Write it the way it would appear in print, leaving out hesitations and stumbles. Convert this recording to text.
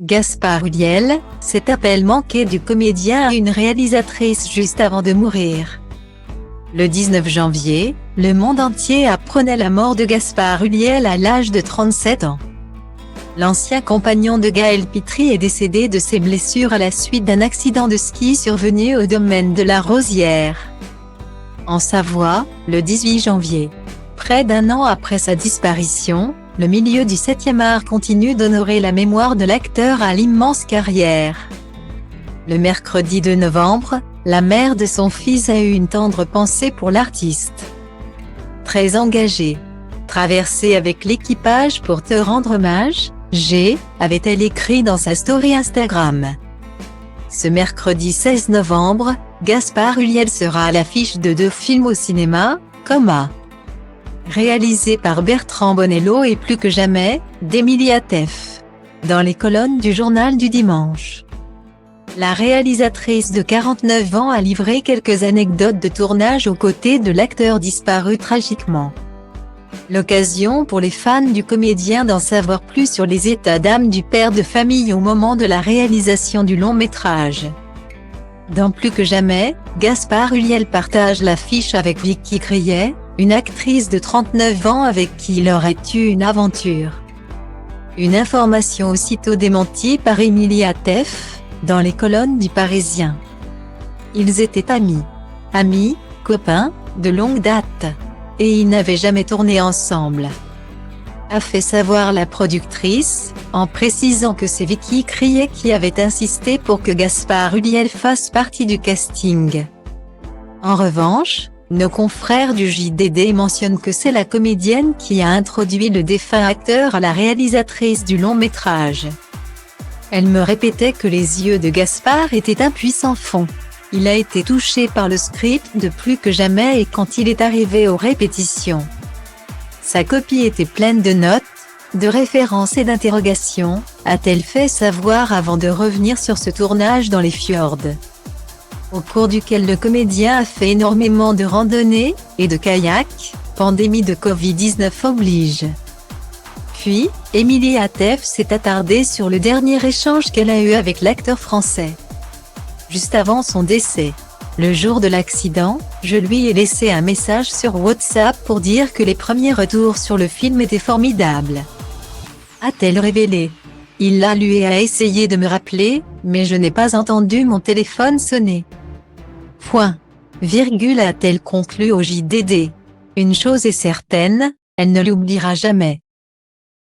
Gaspard Ulliel, cet appel manqué du comédien à une réalisatrice juste avant de mourir. Le 19 janvier, le monde entier apprenait la mort de Gaspard Ulliel à l'âge de 37 ans. L'ancien compagnon de Gaël Pitry est décédé de ses blessures à la suite d'un accident de ski survenu au domaine de la Rosière, en Savoie, le 18 janvier. Près d'un an après sa disparition, le milieu du 7e art continue d'honorer la mémoire de l'acteur à l'immense carrière. Le mercredi 2 novembre, la mère de son fils a eu une tendre pensée pour l'artiste. Très engagée. Traversée avec l'équipage pour te rendre hommage, avait-elle écrit dans sa story Instagram. Ce mercredi 16 novembre, Gaspard Ulliel sera à l'affiche de 2 films au cinéma, réalisé par Bertrand Bonello et Plus que jamais, d'Emilie Atef, dans les colonnes du Journal du Dimanche. La réalisatrice de 49 ans a livré quelques anecdotes de tournage aux côtés de l'acteur disparu tragiquement. L'occasion pour les fans du comédien d'en savoir plus sur les états d'âme du père de famille au moment de la réalisation du long métrage. Dans Plus que jamais, Gaspard Ulliel partage l'affiche avec Vicky Criet, une actrice de 39 ans avec qui il aurait eu une aventure. Une information aussitôt démentie par Emilie Atef, dans les colonnes du Parisien. Ils étaient amis, copains, de longue date. Et ils n'avaient jamais tourné ensemble, a fait savoir la productrice, en précisant que c'est Vicky Criet qui avait insisté pour que Gaspard Ulliel fasse partie du casting. En revanche, nos confrères du JDD mentionnent que c'est la comédienne qui a introduit le défunt acteur à la réalisatrice du long métrage. Elle me répétait que les yeux de Gaspard étaient un puissant fond. Il a été touché par le script de Plus que jamais et quand il est arrivé aux répétitions, sa copie était pleine de notes, de références et d'interrogations, a-t-elle fait savoir avant de revenir sur ce tournage dans les fjords, au cours duquel le comédien a fait énormément de randonnées et de kayak, pandémie de Covid-19 oblige. Puis, Emilie Atef s'est attardée sur le dernier échange qu'elle a eu avec l'acteur français. Juste avant son décès. Le jour de l'accident, je lui ai laissé un message sur WhatsApp pour dire que les premiers retours sur le film étaient formidables, a-t-elle révélé. Il a essayé de me rappeler, mais je n'ai pas entendu mon téléphone sonner. A-t-elle conclu au JDD. Une chose est certaine, elle ne l'oubliera jamais.